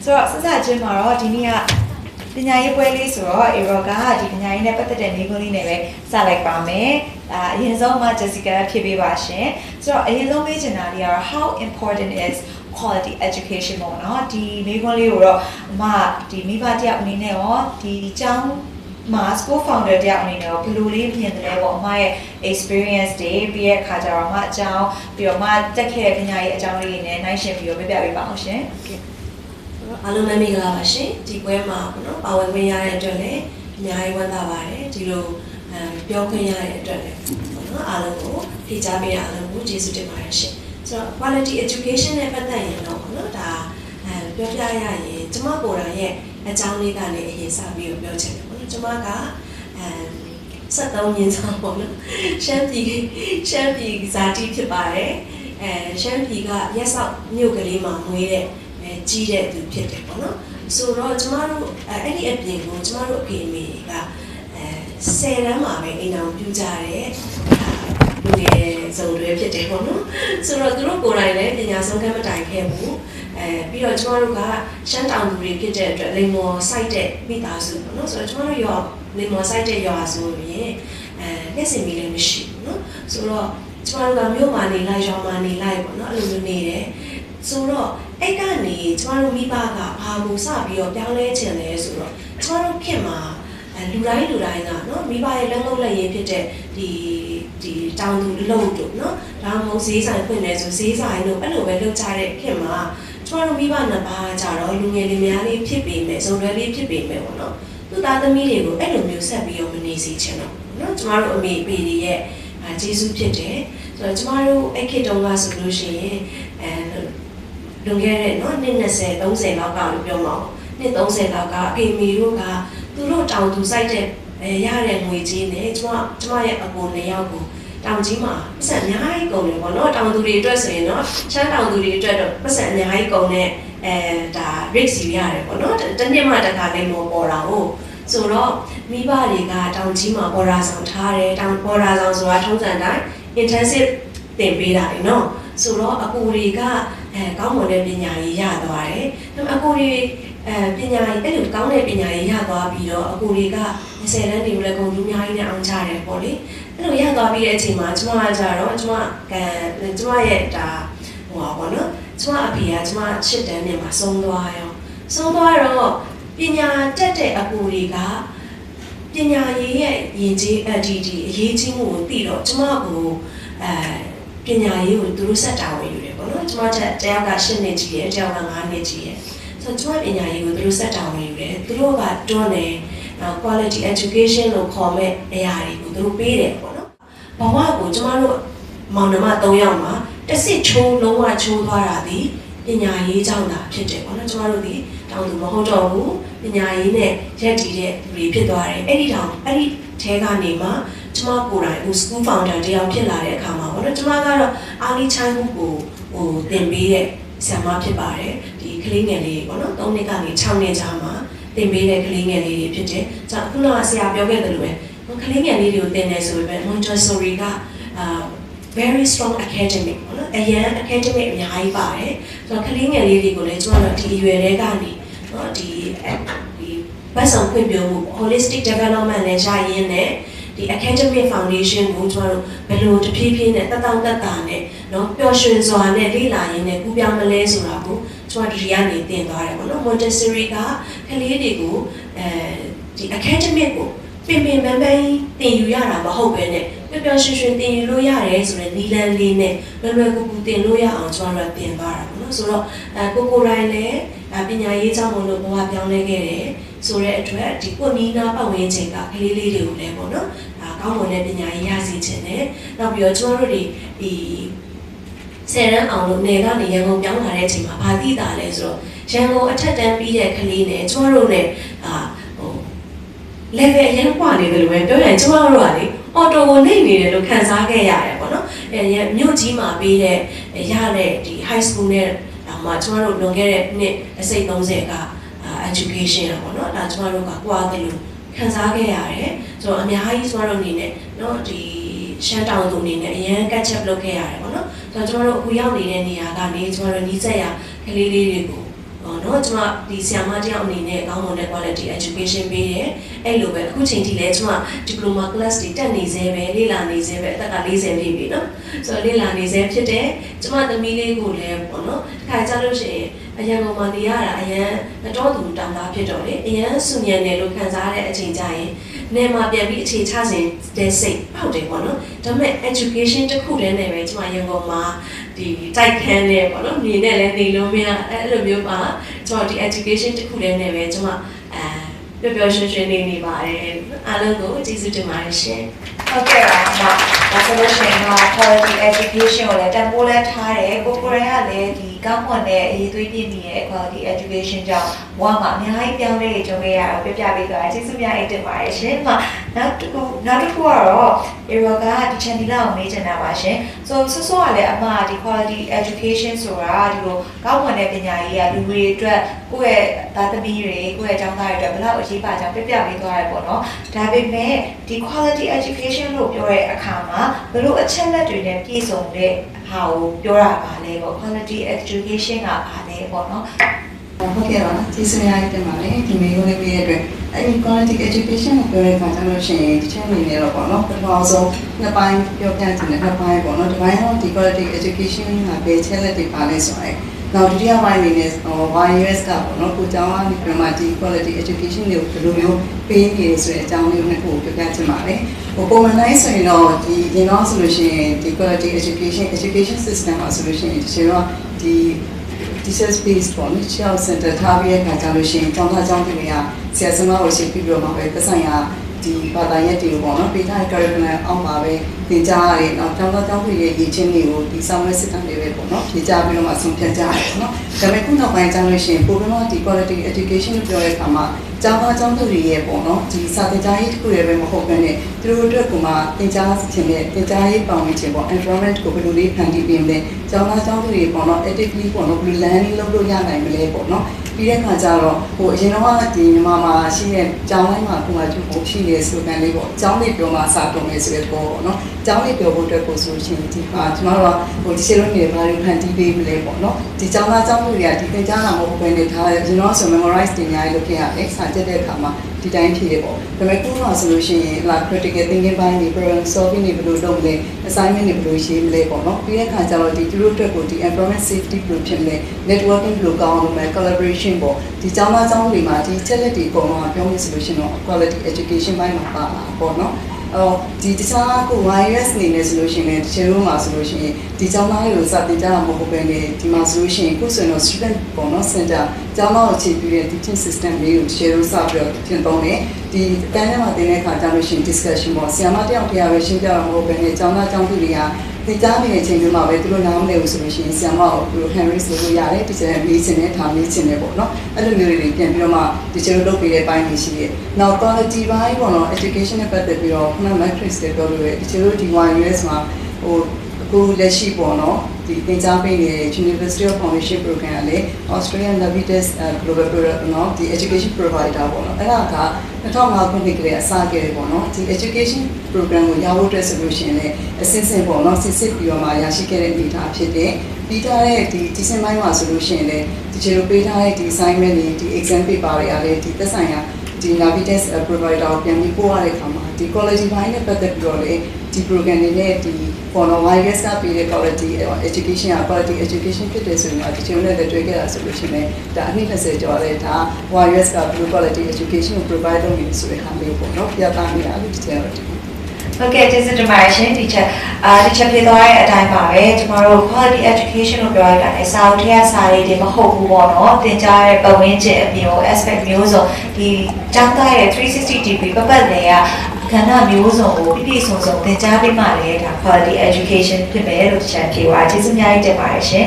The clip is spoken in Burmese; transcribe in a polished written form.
တော့ဆက်စချင်းမှာတော့ဒီနေ့ကပညာရေးပွဲလေးဆိုတော့ Aero ကဒီပညာရေးနဲ့ပတ်သက်တဲ့နေခွန်းလေးနဲ့ပဲစလိုက်ပါမယ်အရင်ဆုံးမှ Jessica ဖြည့်ပေးပါရှင်ဆိုတော့အရင်ဆုံးမေးချင်တာလေးကတော့ how important is quality education ပေါ့နော်ဒီနေခွန်းလေးကိုတော့ဒီမိဘတယောက်အနေနဲ့ရောဒီကျောင်းschool founder တယောက်အနေနဲ့ဘယ်လိုလေးမြင်တယ်ပေါ့အမရဲ့ experience တွေပြီးရဲ့ခါကြတော့အကြောင်းပြီးတော့တက်ခဲ့တဲ့ပညာရေးအကြောင်းလေးတွေနဲ့နိုင်ရှင်ပြီးတော့ပြပြပေးပါအောင်ရှင်အားလုံးမင်္ဂလာပါရှင်ဒီပွဲမှာပေါ့နော်ပါဝင်ခွင့်ရတဲ့အတွက်လည်းအများကြီးဝမ်းသာပါတယ်ဒီလိုပြောခွင့်ရတဲ့အတွက်လည်းပေါ့နော်အားလုံးကိုဖိတ်ကြားပေးတာအားလုံးကိုကျေးဇူးတင်ပါတယ်ရှင်ဆိုတော့ quality education နဲ့ပတ်သက်ရင်တော့ပေါ့နော်ဒါပြောပြရရင်ကျမကိုယ်တိုင်ရဲ့အကြောင်းလေးကနေအရင်စပြီးတော့ပြောချင်တယ်ပေါ့နော်ကျမက73ညဆောင်ပေါ့နော်ရှမ်းပြည်ဇာတိဖြစ်ပါတယ်ရှမ်းပြည်ကရက်ဆောက်မြို့ကလေးမှာမွေးတဲ့ကြီးတဲ့သူဖြစ်တယ်ပေါ့နော်ဆိုတော့ကျမတို့အဲ့ဒီအပြင်ကိုကျမတို့အဖေအမေက10တန်းမှာပဲအိမ်အောင်ပြုကြတယ်လူငယ်စုံတွေဖြစ်တယ်ပေါ့နော်ဆိုတော့သူတို့ကိုယ်တိုင်လည်းပညာဆုံးကမတိုင်ခဲ့ဘူးပြီးတော့ကျမတို့ကရှမ်းတောင်သူတွေဖြစ်တဲ့အတွက်လိမ္မော်စိုက်တဲ့မိသားစုပေါ့နော်ဆိုတော့ကျမတို့ရောလိမ္မော်စိုက်တဲ့ရွာဆိုရင်လက်စင်မီလည်းမရှိဘူးနော်ဆိုတော့ကျမတို့ကမြို့မှာနေလိုက်ရွာမှာနေလိုက်ပေါ့နော်အဲ့လိုမျိုးနေတယ်ဆိုတော့အဲ့ကနေကျမတို့မိဘကဘာကိုစပြီးတော့ပြောင်းလဲခြင်းလဲဆိုတော့ကျမတို့ခင်မှာလူတိုင်းကနော်မိဘရဲ့လက်ငုပ်လက်ရည်ဖြစ်တဲ့ဒီတောင်သူလုံတို့နော်ဒါမှမဟုတ်ဈေးဆိုင်ဖွင့်နေဆိုဈေးဆိုင်တို့အဲ့လိုပဲလုပ်ကြတဲ့ခင်မှာကျမတို့မိဘနှစ်ပါးကြတော့လူငယ်လေးများလေးဖြစ်ပေမဲ့ဇုံတွဲလေးဖြစ်ပေမဲ့ပေါ့နော်သူသားသမီးတွေကိုအဲ့လိုမျိုးဆက်ပြီးတော့မနေစေချင်တော့နော်ကျမတို့အမေအဖေတွေရဲ့ကျေးဇူးဖြစ်တယ်ဆိုတော့ကျမတို့အဲ့ခေတ်တုန်းကဆိုလို့ရှိရင်လွန်ခဲ့တဲ့နော်နှစ်20 30လောက်ကလို့ပြောမှာနှစ်30လောက်ကအဖေမီတို့ကသူတို့တောင်သူစိုက်တဲ့ရတဲ့ငွေကြီးနဲ့ကျမရဲ့အကို2ယောက်ကိုတောင်ကြီးမှာပတ်စံအများကြီးကုန်တယ်ပေါ့နော်တောင်သူတွေအတွက်ဆိုရင်နော်ချမ်းတောင်သူတွေအတွက်တော့ပတ်စံအများကြီးကုန်တဲ့ဒါ risk စီရတယ်ပေါ့နော်တစ်နှစ်မှတစ်ခါလေးမော်ပေါ်တာဟုတ်ဆိုတော့မိဘတွေကတောင်ကြီးမှာပေါ်ရာဆောင်ထားတယ်တောင်ပေါ်ရာဆောင်ဆိုတာထုံးစံတိုင်း intensive သင်ပေးတာလေနော်ဆိုတော့အကူတွေကကောင်းမွန်တဲ့ပညာရေးရသွားတယ်။ဒါပေမဲ့အကူတွေပညာရေးအဲ့လိုကောင်းတဲ့ပညာရေးရသွားပြီးတော့အကူတွေက20တန်းတွေကိုလည်းဂုဏ်ထူးအများကြီးနဲ့အောင်ကြတယ်ပေါ့လေ။အဲ့လိုရသွားပြီးတဲ့အချိန်မှာကျမကကြတော့ကျမရဲ့ဒါဟိုပါပေါ့နော်။ကျမအဖေကကျမ8တန်းနဲ့မှာဆုံးသွားရော။ဆုံးသွားတော့ပညာတက်တဲ့အကူတွေကပညာရေးရဲ့ယဉ်ကျေးဒီအရေးကြီးမှုကိုသိတော့ကျမကိုပညာရေးကိုသူတို့ဆက်တာဝင်ယူတယ်ပေါ့နော်ကျမတယောက်က10နှစ်ကြီးတယ်တယောက်က9နှစ်ကြီးတယ်ဆိုတော့ကျမပညာရေးကိုသူတို့ဆက်တာဝင်ယူတယ်သူတို့ကတွန်းတယ် quality education လို့ခေါ်မဲ့အရာတွေကိုသူတို့ပေးတယ်ပေါ့နော်ဘဝကိုကျမတို့မောင်နှမ3ယောက်မှာတစ်စစ်ချိုးလုံးဝချိုးသွားတာဒီပညာရေးကြောင့်သာဖြစ်တယ်ပေါ့နော်ကျမတို့ဒီတောင်သူမဟုတ်တော့ဘူးပညာရေးနဲ့ရက်တည်တဲ့လူတွေဖြစ်သွားတယ်အဲ့ဒီထဲကနေမှကျမကိုယ်တိုင် school founder တယောက်ဖြစ်လာတဲ့အခါမှာပေါ့နော်ကျမကတော့ early childhood ကိုသင်ပေးတဲ့ဆရာမဖြစ်ပါတယ်ဒီကလေးငယ်လေးပေါ့နော်3နှစ်ကနေ6နှစ်ကြာမှာသင်ပေးတဲ့ကလေးငယ်လေးတွေဖြစ်တယ်။ဆိုတော့အခုတော့ဆရာပြောခဲ့တယ်လို့ပဲကလေးငယ်လေးတွေကိုသင်တယ်ဆိုပေမဲ့ Montessori ကvery strong academic ပေါ့နော်အရင် academic အများကြီးပါတယ်။ဆိုတော့ကလေးငယ်လေးတွေကိုလည်းကျမတို့ဒီအရွယ်တွေကနေနော်ဒီဘတ်ဆောင်ဖွင့်ပြမှု holistic development နဲ့ရရင်းနဲ့ဒီ academic foundation ကိုကျွန်တော်တို့ဘယ်လိုတဖြည်းဖြည်းနဲ့တက်တာနဲ့เนาะပျော်ရွှင်စွာနဲ့လေ့လာရင်းနဲ့ကူးပြောင်းမလဲဆိုတာကိုကျွန်တော်ဒီကနေသင်သွားတယ်ပေါ့နော် Montessori ကကလေးတွေကိုဒီ academic ကိုပင်ပန်းသင်ယူရတာမဟုတ်ပဲနဲ့ပျော်ရွှင်သင်ယူလို့ရတယ်ဆိုတဲ့နည်းလမ်းလေးနဲ့လွယ်ကူသင်လို့ရအောင်ကျွန်တော်တို့သင်သွားတာပေါ့နော်ဆိုတော့ကိုယ်တိုင်လည်းပညာရေးကြောင့်မလို့ဘဝပြောင်းလဲခဲ့တယ်ဆိုတဲ့အတွက်ဒီကိုနီးနာပတ်ဝန်းကျင်ကကလေးလေးတွေကိုလည်းပေါ့နော်ဒါကောင်းမွန်တဲ့ပညာရေးရစီခြင်းနဲ့နောက်ပြီးတော့ကျွန်တော်တို့ဒီ10တန်းအောင်လို့နေကနေရန်ကုန်ပြောင်းလာတဲ့အချိန်မှာဘာသိတာလဲဆိုတော့ရန်ကုန်အထက်တန်းပြီးတဲ့ကလေးနဲ့ကျွန်တော်တို့နဲ့level အရင်ကွာနေတယ်လို့ပဲပြောရင်ကျွန်တော်တို့ကလေအော်တိုကိုနေနေတယ်လို့ခံစားခဲ့ရတယ်ပေါ့နော်မြို့ကြီးမှာပြီးတဲ့ရတဲ့ဒီ high school နဲ့ဒါမှကျွန်တော်တို့လွန်ခဲ့တဲ့နှစ်အစိတ်30ကeducation อ่ะပေါ့เนาะဒါကျမတို့ကကွာတယ်လို့ခံစားခဲ့ရတယ်ဆိုတော့အများကြီးကျမတို့အနေနဲ့เนาะဒီရှမ်းတောင်သူအနေနဲ့အရင်ကတ်ချက်လုပ်ခဲ့ရတယ်ပေါ့เนาะဆိုတော့ကျမတို့အခုရောက်နေတဲ့နေရာကနေကျမတို့နီးစပ်ရာကလေးလေးတွေကို နော်ကျွန်မဒီဆရာမတယောက်အနေနဲ့ကောင်းမွန်တဲ့ quality education ပေးတယ်အဲ့လိုပဲအခုချိန်ထိလည်းကျွန်မ diploma class တွေတက်နေသေးပဲလေ့လာနေသေးပဲအသက်က40ပြည့်ပြီနော်ဆိုတော့လေ့လာနေသေးဖြစ်တယ်ကျွန်မသမီးလေးကိုလည်းပေါ့နော်တစ်ခါကြလို့ရှိရင်အရန်ကုန်မှာနေရတာအရန်တော့သူတောင်းတာဖြစ်တော့လေအရန်ဆူညံတယ်လို့ခံစားရတဲ့အချိန်ကြရင်နေမှာပြန်ပြီးအခြေချစဉ်တဲ့စိတ်ပေါက်တယ်ပေါ့နော်ဒါပေမဲ့ education တစ်ခုတည်းနဲ့ပဲကျွန်မရန်ကုန်မှာဒီတိုက်ခန်းနဲ့ပေါ့နော်နေနဲ့လည်းနေလို့မရအဲ့လိုမျိုးပါကျွန်တော်ဒီ education တစ်ခုတည်းနဲ့ပဲကျွန်မပျော်ပျော်ရွှင်ရွှင်နေပါတယ်အားလုံးကိုကျေးဇူးတင်ပါတယ်ရှင်ဟုတ်ကဲ့ပါဒါဆိုလို့ရှိရင်တော့ quality education ကိုလည်းတန်ဖိုးလဲထားတယ်ကိုကိုရိုင်းကလည်းဒီကောင်းမွန်တဲ့အရေးသွေးပြည့်မီရဲ့ quality education ကြောင့်ဘဝမှာအများကြီးပြောင်းလဲကြုံခဲ့ရတော့ပြပြပေးသွားတယ်ကျေးဇူးများတင်ပါတယ်ရှင်နောက်တစ်ခုကတော့ Eroga ဒီ channel ကိုမေးချင်တာပါရှင်ဆိုဆောကလည်းအမဒီ quality education ဆိုတာဒီလိုကောင်းမွန်တဲ့ပညာရေးကလူတွေအတွက်ကိုယ့်ရဲ့သားသမီးတွေကိုယ့်ရဲ့ကျောင်းသားတွေအတွက်ဘယ်လောက်အရေးပါကြောင်းပြပြပေးသွားတယ်ပေါ့နော်ဒါပေမဲ့ဒီ quality education လို့ပြောတဲ့အခါမှာဘယ်လိုအချက်လက်တွေနဲ့ပြည့်စုံတဲ့ဟာကိုပြောတာပါလဲပေါ့ quality education ကပါလဲပေါ့နော်ဟုတ်ကဲ့ပါကျေးဇူးများတင်ပါတယ်ဒီမေးခွန်းလေးပေးတဲ့အတွက်အဲ့ဒီ quality education ကိုပြောတဲ့အခါကျတော့ရှင်ဒီချက်အနေနဲ့တော့ပေါ့နော်ပထမဆုံးနှစ်ပိုင်းပြောပြချင်တဲ့နှစ်ပိုင်းပေါ့နော်ဒီပိုင်းတော့ဒီ quality education ကဘယ်ချက်လက်တွေပါလဲဆိုရင်နောက်ဒုတိယပိုင်းအနေနဲ့YUS ကပေါ့နော်ကိုကျောင်းကနေပြန်မှဒီ quality education တွေကိုဘယ်လိုမျိုးပေးနေဆိုတဲ့အကြောင်းလေးနှစ်ခုပြောပြချင်ပါတယ်ပုံမှန်တိုင်းဆိုရင်တော့ဒီရင်းတော့ဆိုလို့ရှိရင်ဒီ quality education system မှာဆိုလို့ရှိရင်ဒီချိန်တော့ဒီ teacher space ပေါ့နော် child center ထားပြီးတဲ့အခါကျလို့ရှိရင်ကျောင်းသားကျောင်းသူတွေကဆရာဆရာမကိုရှင်းပြပြီးတော့မှပဲပတ်ဆိုင်ရာဒီဘာသာရပ်တွေကိုပေါ့နော်ပေးထားတဲ့ curriculum အောက်မှာပဲသင်ကြားရတယ်။နောက်ကျောင်းသားကျောင်းသူတွေရဲ့ရည်ချင်းတွေကိုဒီ summer system တွေပဲပေါ့နော်ဖြေကြားပြီးတော့မှဆုံးဖြတ်ကြရတယ်ပေါ့နော်။ဒါပေမဲ့ခုနောက်ပိုင်းကျလို့ရှိရင်ပိုပြီးတော့ဒီ quality education ကိုပြောတဲ့အခါမှာကျောင်းသားကျောင်းသူတွေရဲ့ပေါ့နော်ဒီစာသင်ကြားရေးတစ်ခုတည်းပဲမဟုတ်ဘဲနဲ့သူတို့အတွက်ကမှသင်ကြားခြင်းနဲ့သင်ကြားရေးပတ်ဝန်းကျင်ပေါ့ environment ကိုဘယ်လိုလေးဖန်တီးပေးမလဲ။ကျောင်းသားကျောင်းသူတွေပေါ့နော် actively ပေါ့နော်ဘယ်လို learning လုပ်လို့ရနိုင်မလဲပေါ့နော်။ပြီးတဲ့အခါကျတော့အရင်တော့ဒီမြန်မာမှာရှိတဲ့ကျောင်းတိုင်းမှာခုမှရှိတဲ့ slogan လေးပေါ့ကျောင်းလေးပြောမှစာတုံးမယ်ဆိုတဲ့ပေါ့နော်ကျောင်းလေးပြောဖို့အတွက်ကိုဆိုရှင်ဒီမှာကျွန်တော်တို့ဒီရှင်းလို့နေဘာလို့ဖန်တီးပေးမလဲပေါ့နော်ဒီကျောင်းသားကျောင်းသူတွေကဒီသင်ကြားတာမဟုတ်ဘဲနဲ့ဒါကျွန်တော်ဆို memorize တင်ရလို့ဖြစ်ရတယ်စာကြည့်တဲ့အခါမှာဒီတိုင်းဖြေတယ်ပေါ့ဒါပေမဲ့ခုမှဆိုလို့ရှိရင် critical thinking ဘိုင်းတွေ problem solving တွေဘယ်လိုလုပ်မလဲ assignment တွေဘယ်လိုရေးမလဲပေါ့နော်ပြီးတဲ့အခါကျတော့ဒီသူတို့အတွက်ကိုဒီ environment safety ဘယ်လိုဖြစ်မလဲ networking ဘယ်လိုကောင်းအောင်လုပ်မလဲ collaboration ပေါ့ဒီကျောင်းသားကျောင်းတွေမှာဒီချက်လက်တွေအကုန်လုံးပြောမယ်ဆိုလို့ရှိရင်တော့ quality education ဘိုင်းမှာပါလာပေါ့နော်ဒီတခြားကို YUS အနေနဲ့ဆိုလို့ရှိရင်တချို့တို့မှာဆိုလို့ရှိရင်ဒီကျောင်းသားတွေကိုစာသင်ကြားတာမဟုတ်ဘဲနဲ့ဒီမှာဆိုလို့ရှိရင်ခုဆိုရင်တော့ student ပေါ့နော် center ကျောင်းသားကိုခြေပြုတဲ့ teaching system လေးကိုတချို့တို့စပြီးတော့ပြင်သုံးတယ်ဒီအတန်းထဲမှာသင်တဲ့အခါကျလို့ရှိရင် discussion ပေါ့ဆရာမတယောက်တည်းပဲရှင်းပြတာမဟုတ်ဘဲနဲ့ကျောင်းသားကျောင်းသူတွေကသင်ကြားနေတဲ့အချိန်မှာပဲသူတို့နားမလည်ဘူးဆိုလို့ရှိရင်ဆရာမကိုသူတို့ Henry ဆိုလို့ရတယ်တချို့မေးချင်တယ်ထားမေးချင်တယ်ပေါ့နော်အဲ့လိုမျိုးတွေပြန်ပြီးတော့မှတချို့လုပ်ပေးတဲ့ပိုင်းတွေရှိတယ်နောက် quality ဘိုင်းပေါ့နော် education နဲ့ပတ်သက်ပြီးတော့ခုန matrix တွေပြောလို့ရတချို့တို့ဒီ YUS မှာအခုလက်ရှိပေါ့နော်ဒီသင်ကြားပေးနေတဲ့ University of Foundation Program ကလည်း Australian Navitas Global Program နော်ဒီ education provider ပေါ့နော်အဲ့ဒါက2005ခုနှစ်ကလေးအစခဲ့တယ်ပေါ့နော်ဒီ education program ကိုရဖို့အတွက်ဆိုလို့ရှိရင်လည်းအစစ်စစ်ပေါ့နော်စစ်ပြီးတော့မှရရှိခဲ့တဲ့အနေအထားဖြစ်တယ်ပြီးထားတဲ့ဒီ teaching ဘိုင်းမှာဆိုလို့ရှိရင်လည်းဒီကျေလိုပေးထားတဲ့ဒီ assignment တွေဒီ exam paper တွေကလည်းဒီသက်ဆိုင်ရာဒီ Navitas provider ကိုပြန်ပြီးပို့ရတဲ့အခါမှာဒီ quality ဘိုင်းနဲ့ပတ်သက်ပြီးတော့လည်းဒီ program တွေနဲ့ဒီပေါ်တော့ YUS ကပေးတဲ့ quality education က quality education ဖြစ်တယ်ဆိုရင်ဒီချိန်နဲ့တွေ့ခဲ့တာဆိုလို့ရှိရင်ဒါအနည်း20ကျော်တဲ့ဒါ YUS က blue quality education ကို provide လုပ်နေဆိုတဲ့ဟာလေးပေါ့နော်ပြသနေတာလို့ဒီချိန်တော့ဟုတ်ကဲ့ကျေးဇူးတင်ပါတယ်ရှင်ဒီချက်ပြသွားတဲ့အတိုင်းပါပဲကျမတို့ quality education လို့ပြောရတာလည်းစာအုပ်ထဲကစာတွေမဟုတ်ဘူးပေါ့နော်သင်ကြားတဲ့ပတ်ဝန်းကျင်အပြင် aspect မျိုးစုံဒီကျောင်းသားရဲ့360 degree ပတ်ပတ်လည်းကဏ္ဍမျိုးစုံကိုပြည့်စုံသင်ကြားပေးမှလည်းဒါ quality education ဖြစ်မယ်လို့ချက်ပြေပါကျေးဇူးများတင်ပါတယ်ရှင်